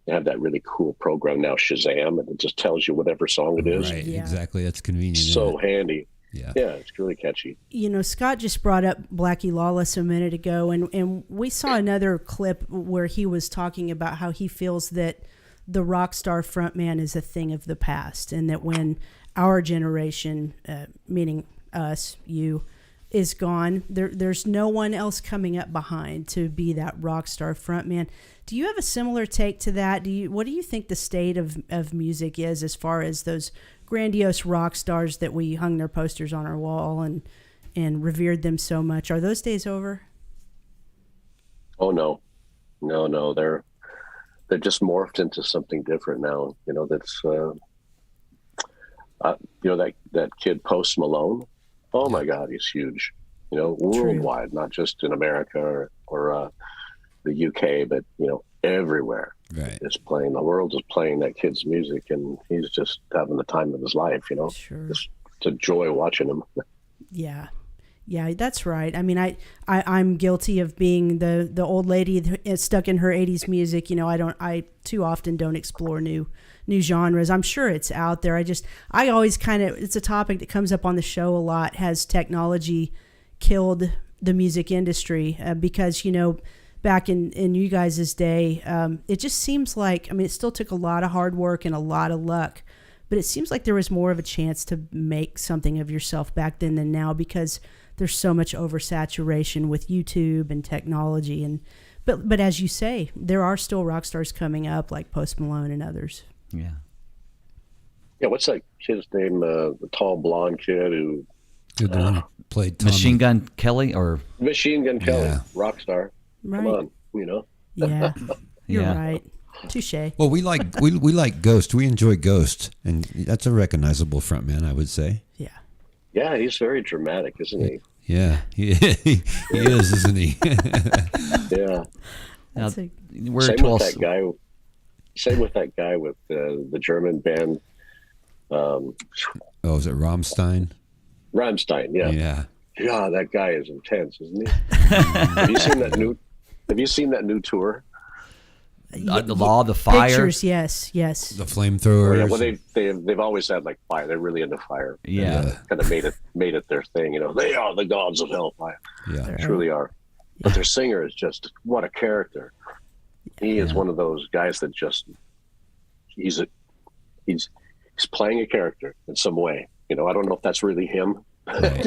S1: they have that really cool program now, Shazam, and it just tells you whatever song it is.
S4: Right.
S5: Yeah.
S4: Exactly. That's convenient.
S1: So
S4: isn't it?
S1: handy.
S4: Yeah.
S1: Yeah, it's really catchy.
S5: Scott just brought up Blackie Lawless a minute ago, and we saw another clip where he was talking about how he feels that the rock star frontman is a thing of the past, and that when our generation, meaning us, you, is gone, there's no one else coming up behind to be that rock star frontman. Do you have a similar take to that? What do you think the state of music is as far as those grandiose rock stars that we hung their posters on our wall and revered them so much? Are those days over?
S1: Oh no, they're just morphed into something different now. That's that kid Post Malone. Oh my God, he's huge. Worldwide, not just in America or the UK, but everywhere.
S4: Right.
S1: Is playing. The world is playing that kid's music, and he's just having the time of his life.
S5: Sure.
S1: It's a joy watching him.
S5: Yeah, that's right. I mean, I'm guilty of being the old lady that's stuck in her 80s music. I too often don't explore new genres. I'm sure it's out there. I always it's a topic that comes up on the show a lot. Has technology killed the music industry? Because back in you guys' day, it just seems like, it still took a lot of hard work and a lot of luck, but it seems like there was more of a chance to make something of yourself back then than now, because there's so much oversaturation with YouTube and technology. But as you say, there are still rock stars coming up like Post Malone and others.
S3: Yeah.
S1: Yeah, what's that kid's name? The tall blonde kid who
S4: The one who played Tommy.
S3: Machine Gun Kelly or
S1: Machine Gun Kelly,
S4: Yeah.
S1: rock star.
S5: Right.
S1: Come on,
S5: Yeah, you're
S3: Yeah.
S5: right. Touche.
S4: Well, we like Ghost. We enjoy Ghost, and that's a recognizable frontman, I would say.
S5: Yeah.
S1: Yeah, he's very dramatic, isn't he?
S4: Yeah, he is, isn't he?
S1: Yeah.
S3: Now,
S5: That's a-
S3: we're
S1: Same
S3: 12.
S1: with that guy. Same with that guy with the German band.
S4: Oh, is it Rammstein?
S1: Rammstein. Yeah.
S4: Yeah.
S1: Yeah, that guy is intense, isn't he? Have you seen that new tour?
S3: the law of the fire.
S5: Pictures, yes.
S4: The flamethrowers.
S1: Yeah, well, they've always had like fire. They're really into fire.
S3: Yeah.
S1: Kind of made it their thing. They are the gods of hellfire.
S4: Yeah.
S1: They truly are. But their singer is just what a character. He is one of those guys that just he's playing a character in some way. I don't know if that's really him.
S4: Right.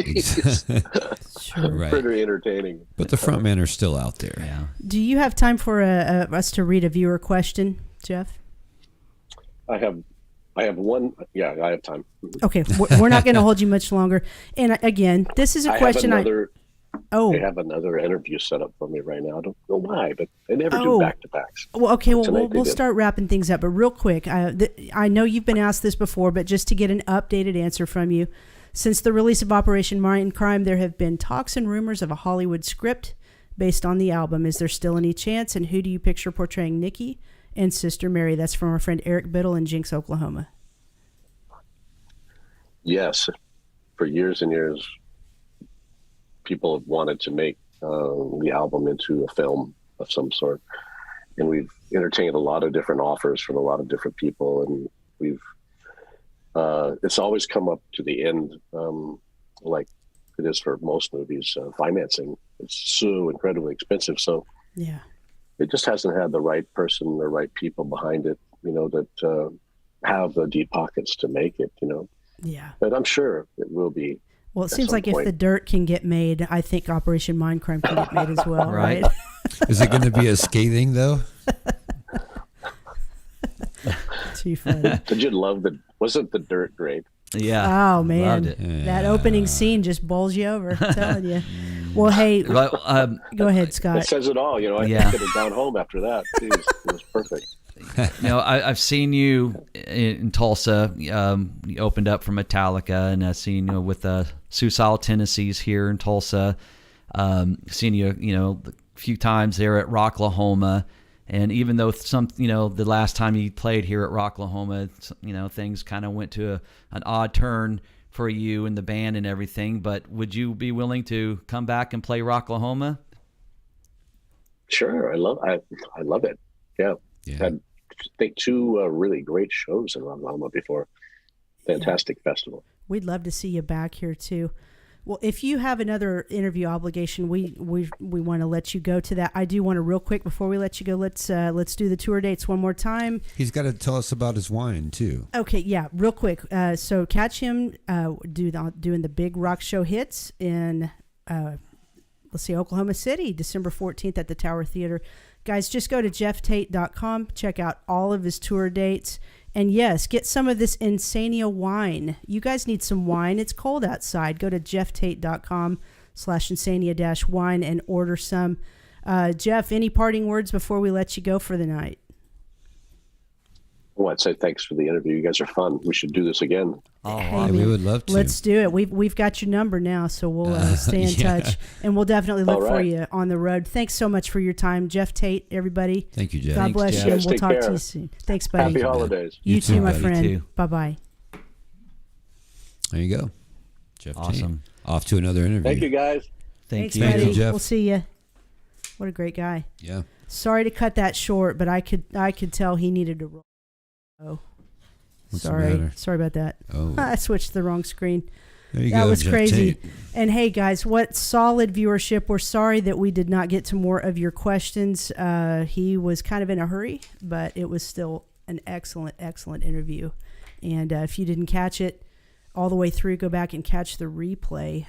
S4: Right.
S1: Pretty entertaining.
S4: But the front men are still out there.
S3: Yeah.
S5: Do you have time for us to read a viewer question, Geoff?
S1: I have one. Yeah, I have time.
S5: Okay, we're not going to hold you much longer. And again, this is a question I
S1: have another interview set up for me right now. I don't know why, but they never do back-to-backs.
S5: Well, okay,
S1: Tonight
S5: we'll start wrapping things up. But real quick, I know you've been asked this before, but just to get an updated answer from you. Since the release of Operation Mindcrime, there have been talks and rumors of a Hollywood script based on the album. Is there still any chance? And who do you picture portraying Nikki and Sister Mary? That's from our friend Eric Biddle in Jinx, Oklahoma.
S1: Yes. For years and years, people have wanted to make the album into a film of some sort. And we've entertained a lot of different offers from a lot of different people. And it's always come up to the end, like it is for most movies, financing. It's so incredibly expensive. So
S5: yeah,
S1: it just hasn't had the right person or right people behind it, that have the deep pockets to make it,
S5: Yeah.
S1: But I'm sure it will be.
S5: Well, it seems like if The Dirt can get made, I think Operation Mindcrime can get made as well, right?
S4: Is it going to be as scathing, though?
S5: Too funny.
S1: Did you love wasn't The Dirt great?
S3: Yeah.
S5: Oh, man.
S3: Loved it.
S5: That opening scene just bowls you over, I'm telling you. Well, hey, go ahead, Scott.
S1: It says it all, I
S3: Yeah.
S1: could have gone home after that. Jeez, it was perfect.
S3: I've seen you in Tulsa. You opened up for Metallica, and I've seen you with Suicidal Tendencies here in Tulsa. Seen you, a few times there at Rocklahoma. And even though the last time you played here at Rocklahoma, things kind of went to an odd turn for you and the band and everything. But would you be willing to come back and play Rocklahoma?
S1: Sure, I love it. Yeah. Had I think 2 really great shows in Rocklahoma before. Fantastic festival.
S5: We'd love to see you back here too. Well, if you have another interview obligation, we want to let you go to that. I do want to real quick before we let you go. Let's do the tour dates one more time.
S4: He's got to tell us about his wine too.
S5: Okay, yeah, real quick. So catch him doing the Big Rock Show hits in Oklahoma City, December 14th at the Tower Theater. Guys, just go to geofftate.com, check out all of his tour dates. And yes, get some of this Insania wine. You guys need some wine. It's cold outside. Go to geofftate.com/Insania-wine and order some. Geoff, any parting words before we let you go for the night?
S1: Well, I'd say thanks for the interview. You guys are fun. We should do this again.
S3: Oh,
S4: Hey, we would love to.
S5: Let's do it. We've got your number now, so we'll stay in touch, and we'll definitely look for you on the road. Thanks so much for your time, Geoff Tate. Everybody,
S4: thank you, Geoff.
S5: God bless
S3: Geoff.
S5: you, and
S1: Guys,
S5: we'll
S1: take
S5: talk
S1: care.
S5: to you soon. Thanks, buddy.
S1: Happy holidays.
S5: You too, my
S4: buddy.
S5: friend.
S3: You too.
S5: Bye-bye.
S4: There you go, Geoff Tate.
S3: Awesome.
S4: Off to another interview.
S1: Thank you, guys.
S3: Thank
S5: Thanks,
S3: you.
S4: Thank
S5: buddy.
S4: you, Geoff.
S5: We'll see you. What a great guy.
S4: Yeah.
S5: Sorry to cut that short, but I could tell he needed to roll. Oh,
S4: What's the
S5: sorry
S4: matter?
S5: about that.
S4: Oh,
S5: I switched to the wrong screen.
S4: there you
S5: That
S4: go.
S5: was
S4: Geoff
S5: crazy.
S4: Tate.
S5: And hey, guys, what solid viewership. We're sorry that we did not get to more of your questions. He was kind of in a hurry, but it was still an excellent, excellent interview. And if you didn't catch it all the way through, go back and catch the replay,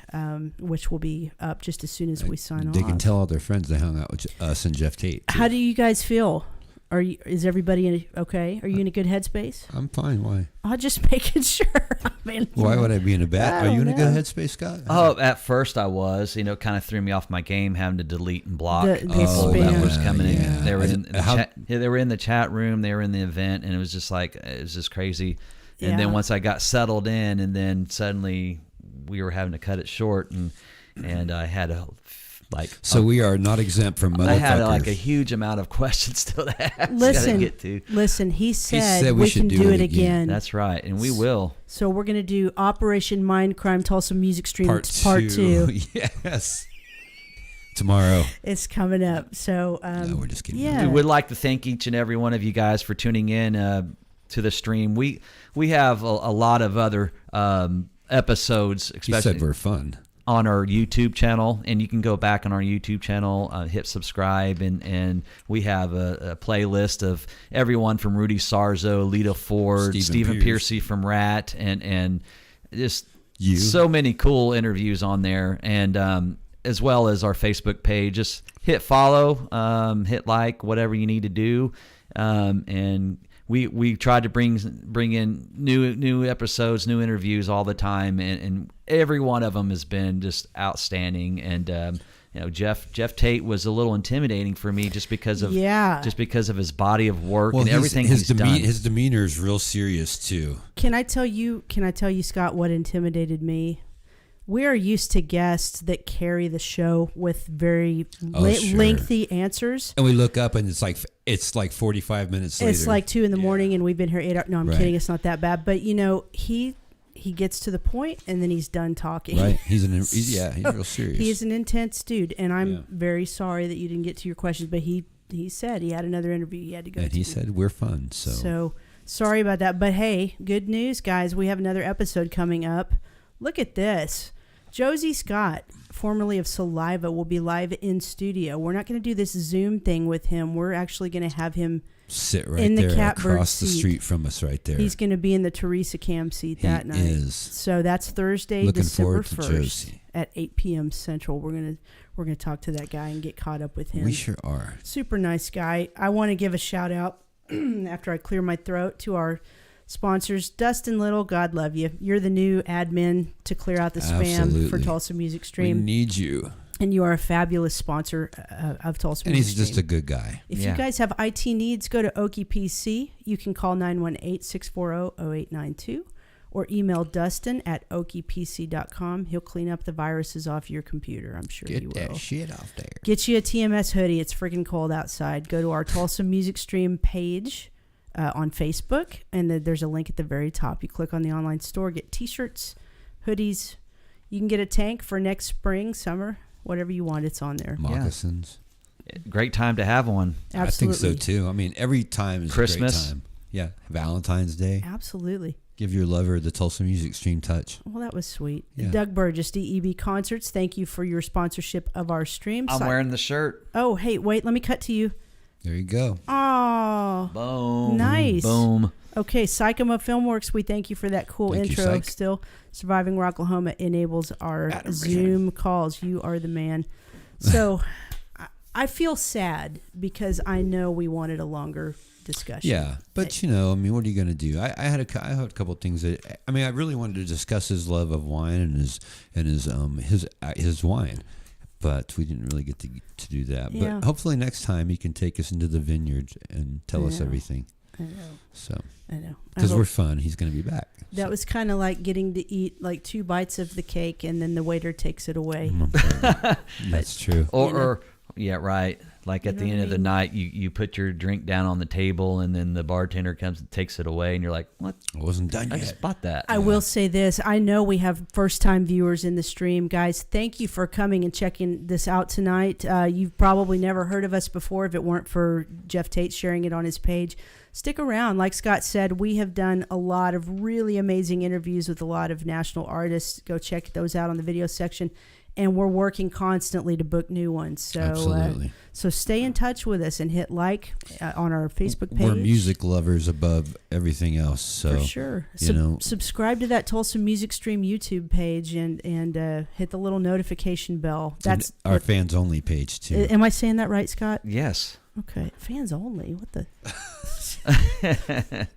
S5: which will be up just as soon as we sign off.
S4: They can tell all their friends they hung out with us and Geoff Tate. too.
S5: How do you guys feel? Is everybody okay? Are you in a good headspace?
S4: I'm fine. Why?
S5: I'll just making sure. I mean,
S4: Why would I be in a bad?
S5: I
S4: Are you in
S5: don't
S4: a good
S5: know.
S4: headspace, Scott?
S3: Oh, at first I was, kind of threw me off my game having to delete and block
S5: The
S3: people
S5: spam.
S3: that was coming
S4: Yeah.
S3: in. They were in the
S4: How-
S3: chat. Yeah, they were in the chat room. They were in the event, and it was just crazy. And
S5: Yeah.
S3: then once I got settled in, and then suddenly we were having to cut it short, and I had
S4: So we are not exempt from motherfuckers.
S3: I had a huge amount of questions still to ask.
S5: Listen,
S3: to get to.
S5: listen. He said,
S4: said we
S5: we
S4: should
S5: can
S4: do
S5: do
S4: it
S5: it
S4: again.
S5: again.
S3: That's right, and we will.
S5: So we're gonna do Operation Mindcrime Tulsa Music Stream
S4: Part
S5: Two.
S4: Yes. tomorrow.
S5: It's coming up. So
S4: No, we're just kidding.
S5: yeah.
S3: We would like to thank each and every one of you guys for tuning in to the stream. We have a lot of other episodes,
S4: You
S3: especially
S4: said we're fun.
S3: on our YouTube channel, and you can go back on our YouTube channel, hit subscribe, and we have a playlist of everyone from Rudy Sarzo, Lita Ford, Stephen Piercy from Rat, and just so many cool interviews on there, and as well as our Facebook page. Just hit follow, hit like, whatever you need to do, and we try to bring in new episodes, new interviews all the time, and every one of them has been just outstanding. And Geoff Tate was a little intimidating for me just because of his body of work and everything he's done.
S4: His demeanor is real serious too.
S5: Can I tell you, Scott, what intimidated me? We are used to guests that carry the show with very lengthy answers.
S4: And we look up and it's like 45 minutes later.
S5: It's like 2 a.m. and we've been here 8 hours. No, I'm kidding. It's not that bad. But he gets to the point and then he's done talking.
S4: Right. He's real serious.
S5: He is an intense dude, and I'm very sorry that you didn't get to your questions. But he said he had another interview he had to go to.
S4: And he said we're fun.
S5: So sorry about that. But hey, good news, guys. We have another episode coming up. Look at this. Josie Scott, formerly of Saliva, will be live in studio. We're not going to do this Zoom thing with him. We're actually going to have him
S4: sit right
S5: in the
S4: there
S5: catbird
S4: across the
S5: seat.
S4: street from us right there.
S5: He's going to be in the Teresa Cam seat that night.
S4: Is.
S5: So that's Thursday,
S4: Looking
S5: December
S4: forward to
S5: 1st
S4: Josie.
S5: at 8 p.m. Central. We're gonna talk to that guy and get caught up with him.
S4: We sure are.
S5: Super nice guy. I want to give a shout out after I clear my throat to our sponsors. Dustin Little, God love you. You're the new admin to clear out the spam for Tulsa Music Stream.
S4: We need you.
S5: And you are a fabulous sponsor of Tulsa Music Stream.
S4: And he's just a good guy.
S5: If you guys have IT needs, go to Okie PC. You can call 918-640-0892 or email Dustin at okiepc.com. He'll clean up the viruses off your computer. I'm sure he will.
S4: Get that shit off there.
S5: Get you a TMS hoodie. It's freaking cold outside. Go to our Tulsa Music Stream page on Facebook, and there's a link at the very top. You click on the online store, get t-shirts, hoodies. You can get a tank for next spring, summer, whatever you want. It's on there.
S4: Moccasins.
S3: Great time to have one.
S5: Absolutely.
S4: I think so too. I mean, every time is
S3: Christmas.
S4: a great time. Yeah. Valentine's Day.
S5: Absolutely.
S4: Give your lover the Tulsa Music Stream touch.
S5: Well, that was sweet.
S4: Yeah.
S5: Doug Burgess, DEB Concerts, thank you for your sponsorship of our stream.
S3: I'm wearing the shirt.
S5: Oh, hey, wait, let me cut to you.
S4: There you go.
S5: Oh,
S3: Boom.
S5: nice.
S3: Boom.
S5: Okay, Psychoma Filmworks, we thank you for that cool
S4: Thank you,
S5: intro.
S4: Psych.
S5: Still, Surviving Rocklahoma enables our Zoom calls. You are the man. So, I feel sad because I know we wanted a longer discussion.
S4: Yeah, but I mean, what are you going to do? I had a couple of things that I mean, I really wanted to discuss his love of wine and his wine, but we didn't really get to do that.
S5: Yeah.
S4: But hopefully next time he can take us into the vineyard and tell us everything.
S5: I know.
S4: So
S5: I know.
S4: because we're fun, he's going to be back.
S5: That was kind of like getting to eat like 2 bites of the cake and then the waiter takes it away.
S4: That's true.
S3: Or yeah, right. Like at the end of the
S5: mean?
S3: night, you put your drink down on the table, and then the bartender comes and takes it away, and you're like, "What?
S4: I wasn't done
S3: I
S4: yet.
S3: just bought that."
S5: I will say this. I know we have first-time viewers in the stream. Guys, thank you for coming and checking this out tonight. You've probably never heard of us before if it weren't for Geoff Tate sharing it on his page. Stick around. Like Scott said, we have done a lot of really amazing interviews with a lot of national artists. Go check those out on the video section. And we're working constantly to book new ones. So,
S4: Absolutely.
S5: So stay in touch with us and hit like on our Facebook page.
S4: We're music lovers above everything else. So
S5: For sure. Subscribe to that Tulsa Music Stream YouTube page and hit the little notification bell.
S4: That's our fans only page too.
S5: Am I saying that right, Scott?
S3: Yes.
S5: Okay. Fans only. What the? Wow, I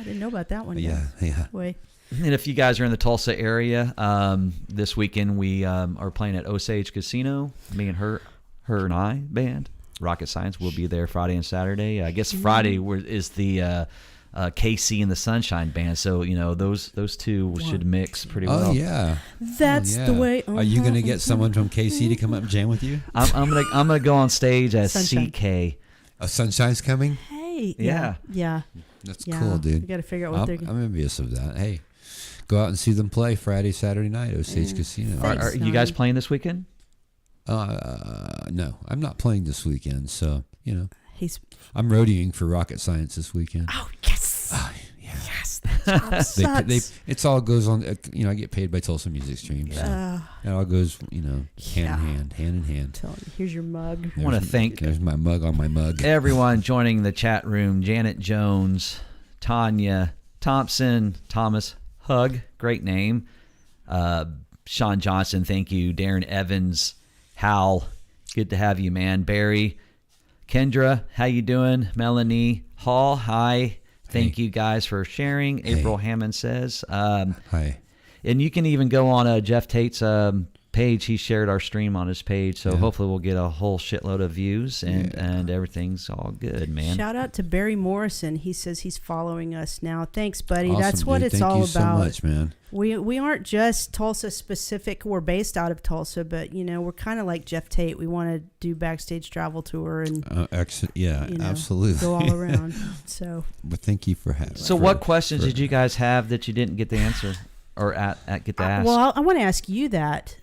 S5: didn't know about that one.
S4: Yeah.
S5: Wait.
S3: And if you guys are in the Tulsa area, this weekend we are playing at Osage Casino. Me and her and I band Rocket Science will be there Friday and Saturday. I guess Friday is the KC and the Sunshine Band. So those two should mix pretty well.
S4: Oh yeah.
S5: That's the way.
S4: Are you gonna get someone from KC to come up and jam with you?
S3: I'm gonna go on stage as
S5: Sunshine.
S3: CK.
S4: Sunshine's coming.
S5: Hey.
S3: Yeah.
S5: Yeah.
S4: That's
S5: Yeah.
S4: cool, dude.
S5: We got to figure out what they're.
S4: I'm envious of that. Hey, go out and see them play Friday, Saturday night, Osage Casino.
S3: Are you guys playing this weekend?
S4: No, I'm not playing this weekend. So,
S5: He's.
S4: I'm roadieing for Rocket Science this weekend.
S5: Oh yes.
S4: Yeah.
S5: Yes. That sucks.
S4: It's all goes on. I get paid by Tulsa Music Stream. So it all goes, hand in hand.
S5: Telling you, here's your mug.
S3: I want to thank
S4: There's my mug on my mug.
S3: everyone joining the chat room. Janet Jones, Tanya Thompson, Thomas Hug, great name. Sean Johnson, thank you. Darren Evans, Hal, good to have you, man. Barry, Kendra, how you doing? Melanie Hall, hi. Thank you guys for sharing. April Hammond says.
S4: Hi.
S3: And you can even go on Geoff Tate's page. He shared our stream on his page, so hopefully we'll get a whole shitload of views and everything's all good, man.
S5: Shout out to Barry Morrison. He says he's following us now. Thanks, buddy.
S4: Awesome,
S5: That's what
S4: dude.
S5: it's
S4: Thank
S5: all
S4: you
S5: about.
S4: so much, man.
S5: We aren't just Tulsa specific. We're based out of Tulsa, but we're kind of like Geoff Tate. We want to do Backstage travel tour and
S4: absolutely
S5: go all around. So,
S4: but thank you for having.
S3: So, what questions did you guys have that you didn't get the answer or get to ask?
S5: Well, I want to ask you that.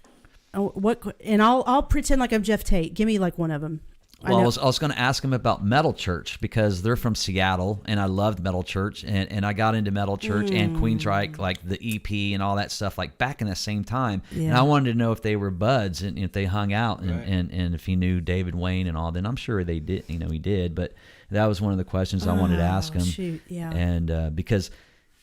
S5: I'll pretend like I'm Geoff Tate. Give me like one of them.
S3: Well, I was going to ask him about Metal Church because they're from Seattle, and I loved Metal Church, and I got into Metal Church and Queensryche, like the EP and all that stuff, like back in the same time.
S5: Yeah.
S3: And I wanted to know if they were buds and if they hung out, and if he knew David Wayne and all. Then I'm sure they did. He did. But that was one of the questions I wanted to ask him.
S5: Shoot, yeah.
S3: And because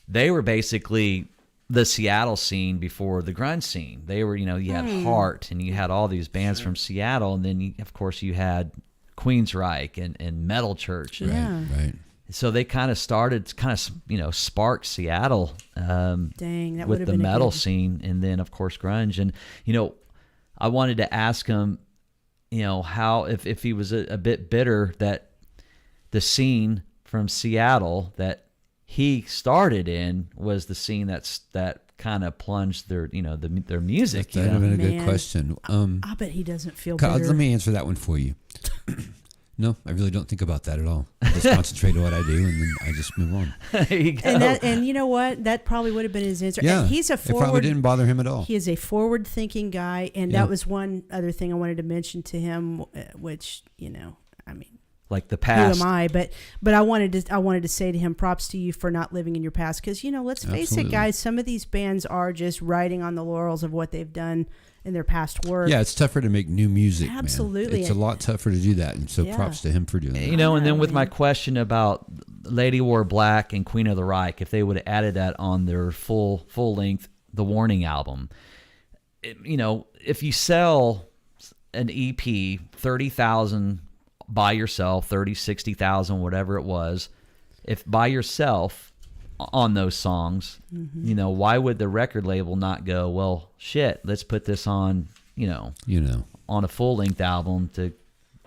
S3: they were basically the Seattle scene before the grunge scene. They were, you had Heart, and you had all these bands from Seattle, and then of course you had Queensryche and Metal Church.
S4: Right.
S3: So they kind of started, sparked Seattle
S5: Dang, that
S3: with the metal scene, and then of course grunge. And I wanted to ask him, how if he was a bit bitter that the scene from Seattle that he started in was the scene that kind of plunged their their music.
S4: That would have been a good question.
S5: I bet he doesn't feel bitter.
S4: Let me answer that one for you. No, I really don't think about that at all. I just concentrate on what I do, and then I just move on.
S3: There you go.
S5: And you know what? That probably would have been his answer.
S4: Yeah,
S5: And he's a forward.
S4: It probably didn't bother him at all.
S5: He is a forward-thinking guy, and that was one other thing I wanted to mention to him, which
S3: like the past.
S5: who am I? But I wanted to say to him, props to you for not living in your past, because let's face it, guys. Some of these bands are just riding on the laurels of what they've done in their past work.
S4: Yeah, it's tougher to make new music.
S5: Absolutely.
S4: Man. It's a lot tougher to do that, and so props to him for doing that.
S3: And then with my question about Lady Wore Black and Queen of the Reich, if they would have added that on their full length The Warning album, if you sell an EP 30,000 by yourself, 30, 60,000, whatever it was, if by yourself on those songs, why would the record label not go, well, shit, let's put this on, on a full length album to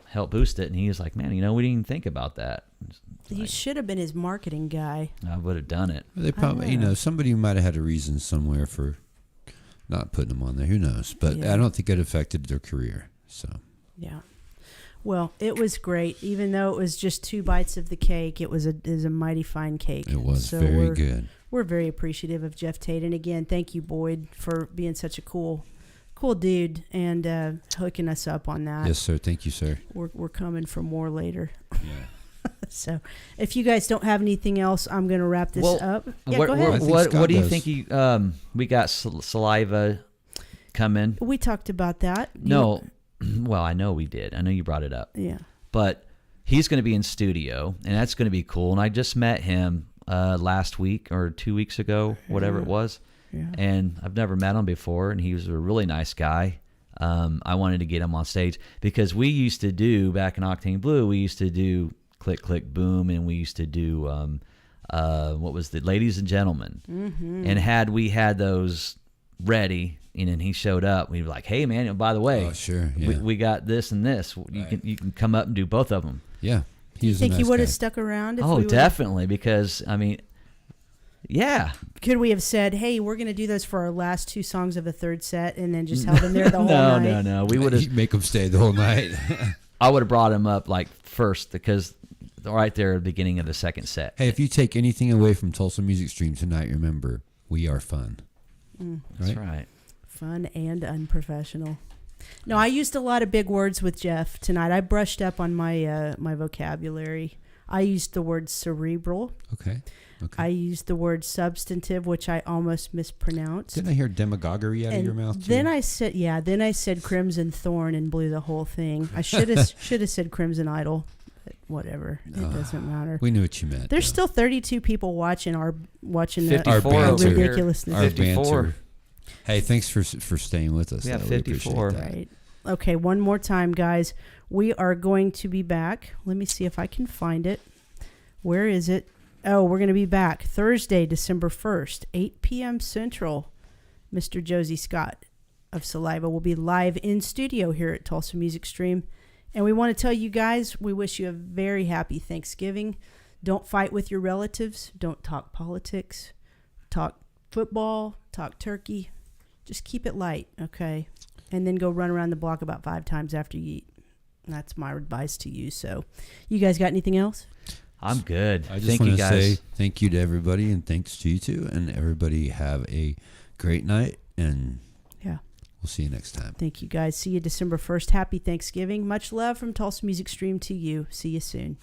S3: help boost it? And he was like, man, we didn't even think about that.
S5: You should have been his marketing guy.
S3: I would have done it.
S4: They probably, somebody might have had a reason somewhere for not putting them on there. Who knows? But I don't think it affected their career. So
S5: yeah. Well, it was great. Even though it was just 2 bites of the cake, it was a mighty fine cake.
S4: It was very good.
S5: We're very appreciative of Geoff Tate. And again, thank you, Boyd, for being such a cool dude and hooking us up on that.
S4: Yes, sir. Thank you, sir.
S5: We're coming for more later.
S4: Yeah.
S5: So if you guys don't have anything else, I'm going to wrap this up. Yeah,
S3: go
S5: ahead.
S3: What do you think we got Saliva coming?
S5: We talked about that.
S3: No. Well, I know we did. I know you brought it up.
S5: Yeah.
S3: But he's going to be in studio, and that's going to be cool. And I just met him last week or 2 weeks ago, whatever it was.
S5: Yeah.
S3: And I've never met him before, and he was a really nice guy. I wanted to get him on stage because we used to do, back in Octane Blue, we used to do Click, Click, Boom, and we used to do, what was the Ladies and Gentlemen. Mm-hmm. And had we had those ready, and he showed up, we were like, hey, man, by the way,
S4: sure, yeah.
S3: we got this and this. You can come up and do both of them.
S4: Yeah.
S5: Do you think he would have stuck around? If
S3: definitely, because, yeah.
S5: Could we have said, hey, we're going to do those for our last 2 songs of the third set, and then just held them there the whole night?
S3: No. We would have
S4: make him stay the whole night.
S3: I would have brought him up first, because right there at the beginning of the second set.
S4: Hey, if you take anything away from Tulsa Music Stream tonight, remember, we are fun.
S3: That's right.
S5: Fun and unprofessional. No, I used a lot of big words with Geoff tonight. I brushed up on my my vocabulary. I used the word cerebral.
S4: Okay.
S5: I used the word substantive, which I almost mispronounced.
S4: Didn't I hear demagoguery out of your mouth too?
S5: Then I said crimson thorn and blew the whole thing. I should have said crimson idol. But whatever, it doesn't matter.
S4: We knew what you meant.
S5: There's still 32 people watching the
S3: 54
S4: our
S3: over here.
S5: ridiculousness.
S4: Our
S3: 54.
S4: banter. Hey, thanks for staying with us.
S3: Yeah,
S4: though. We
S3: 54.
S4: appreciate that.
S5: Right. Okay, one more time, guys. We are going to be back. Let me see if I can find it. Where is it? Oh, we're going to be back Thursday, December 1st, 8 p.m. Central. Mr. Josie Scott of Saliva will be live in studio here at Tulsa Music Stream. And we want to tell you guys, we wish you a very happy Thanksgiving. Don't fight with your relatives. Don't talk politics. Talk football. Talk turkey. Just keep it light, okay? And then go run around the block about 5 times after you eat. That's my advice to you. So, you guys got anything else?
S3: I'm good.
S4: I just
S3: Thank
S4: want
S3: you
S4: to
S3: guys.
S4: say thank you to everybody, and thanks to you too. And everybody have a great night, and
S5: Yeah.
S4: we'll see you next time.
S5: Thank you, guys. See you December 1st. Happy Thanksgiving. Much love from Tulsa Music Stream to you. See you soon.